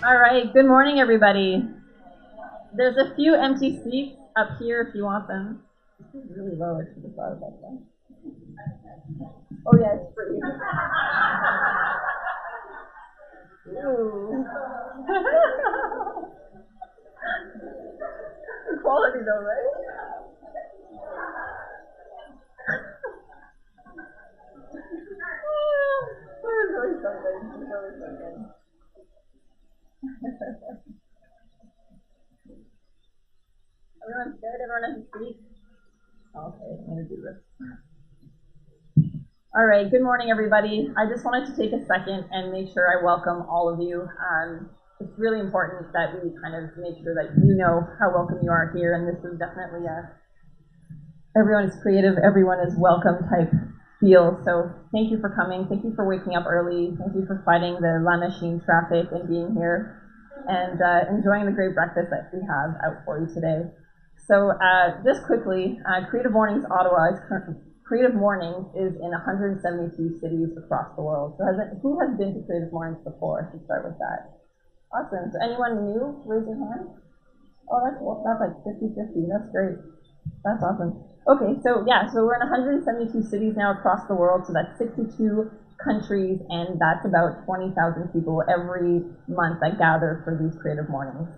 All right, good morning, everybody. There's a few empty seats up here if you want them. This is really low. I should have thought about that. Oh, yeah, it's free. Ooh. Quality, though, right? There's really something. There's really something. Everyone's good? Everyone has a seat? Okay, I'm going to do this. All right, good morning, everybody. I just wanted to take a second and make sure I welcome all of you. It's really important that we kind of make sure that you know how welcome you are here, and this is definitely everyone is creative, everyone is welcome type feel. So thank you for coming. Thank you for waking up early. Thank you for fighting the La Machine traffic and being here and enjoying the great breakfast that we have out for you today. So just quickly, Creative Mornings Ottawa Creative Mornings is in 172 cities across the world. So who has been to Creative Mornings before? I should start with that. Awesome. So anyone new? Raise your hand. Oh, that's like 50-50. That's great. That's awesome. Okay, so we're in 172 cities now across the world. So that's 62 countries, and that's about 20,000 people every month that gather for these Creative Mornings.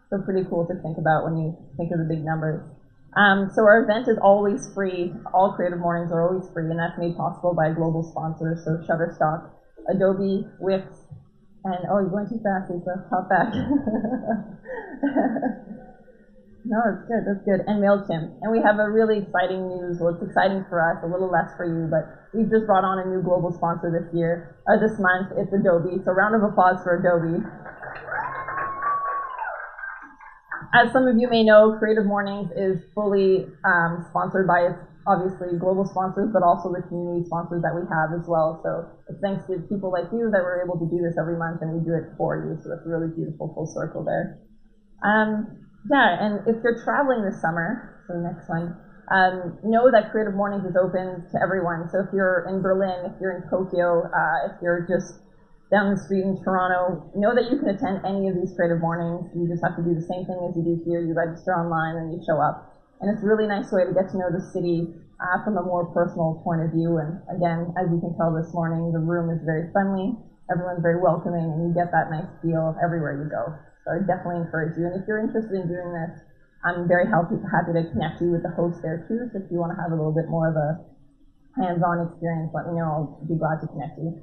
So pretty cool to think about when you think of the big numbers. So our event is always free. All Creative Mornings are always free, and that's made possible by global sponsors, so Shutterstock, Adobe, Wix, and you're going too fast, Lisa. Hop back. No, that's good. And MailChimp. And we have a really exciting news. Well, it's exciting for us, a little less for you, but we've just brought on a new global sponsor this month. It's Adobe. So round of applause for Adobe. As some of you may know, Creative Mornings is fully sponsored by its obviously global sponsors, but also the community sponsors that we have as well. So it's thanks to people like you that we're able to do this every month, and we do it for you. So it's a really beautiful full circle there. And if you're traveling this summer, so the next one, know that Creative Mornings is open to everyone. So if you're in Berlin, if you're in Tokyo, if you're just down the street in Toronto, know that you can attend any of these Creative Mornings. You just have to do the same thing as you do here. You register online and you show up. And it's a really nice way to get to know the city from a more personal point of view. And again, as you can tell this morning, the room is very friendly. Everyone's very welcoming, and you get that nice feel everywhere you go. So I definitely encourage you. And if you're interested in doing this, I'm very happy to connect you with the host there too. So if you want to have a little bit more of a hands-on experience, let me know. I'll be glad to connect you.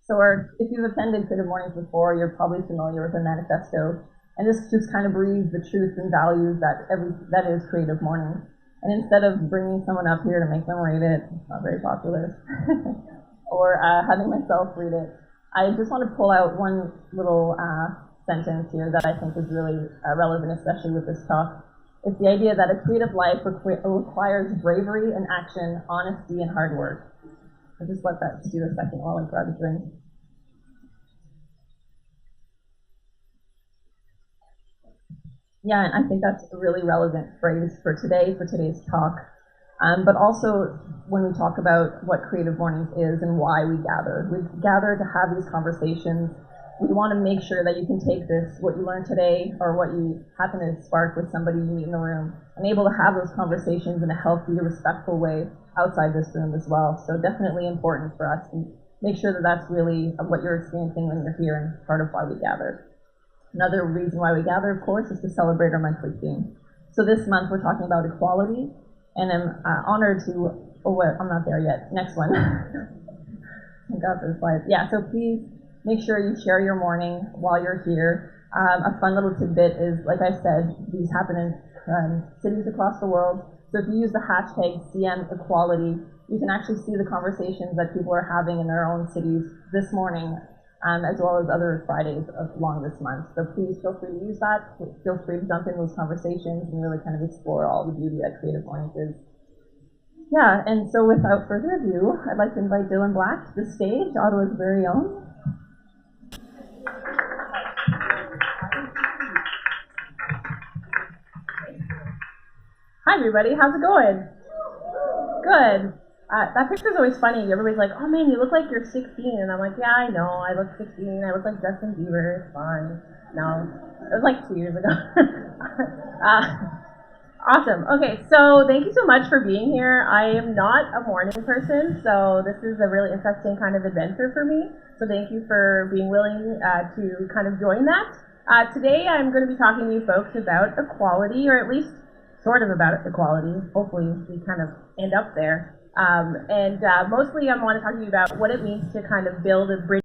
So if you've attended Creative Mornings before, you're probably familiar with the manifesto. And this just kind of breathes the truth and values that is Creative Mornings. And instead of bringing someone up here to make them read it, it's not very popular, or having myself read it, I just want to pull out one little sentence here that I think is really relevant, especially with this talk. It's the idea that a creative life requires bravery and action, honesty, and hard work. I'll just let that stew a second while I grab a drink. Yeah, and I think that's a really relevant phrase for today's talk. But also when we talk about what Creative Mornings is and why we gather. We gather to have these conversations. We want to make sure that you can take what you learned today or what you happen to spark with somebody you meet in the room, and able to have those conversations in a healthy, respectful way outside this room as well. So definitely important for us to make sure that that's really what you're experiencing when you're here and part of why we gather. Another reason why we gather, of course, is to celebrate our monthly theme. So this month we're talking about equality, and I'm honored to, I'm not there yet. Next one. I got those slides. Yeah, so please make sure you share your morning while you're here. A fun little tidbit is, like I said, these happen in cities across the world. So if you use the hashtag CMEquality, you can actually see the conversations that people are having in their own cities this morning, as well as other Fridays along this month. So please feel free to use that. Feel free to jump in those conversations and really kind of explore all the beauty that Creative Mornings is. Yeah, and so without further ado, I'd like to invite Dillon Black to the stage, Ottawa's very own. Hi, everybody. How's it going? Good. That picture's always funny. Everybody's like, "Oh man, you look like you're 16," and I'm like, "Yeah, I know. I look 16. I look like Justin Bieber. It's fine." No, it was like 2 years ago. Awesome. Okay, so thank you so much for being here. I am not a morning person, so this is a really interesting kind of adventure for me. So thank you for being willing to kind of join that. Today I'm going to be talking to you folks about equality, or at least sort of about equality. Hopefully we kind of end up there. Mostly I want to talk to you about what it means to kind of build a bridge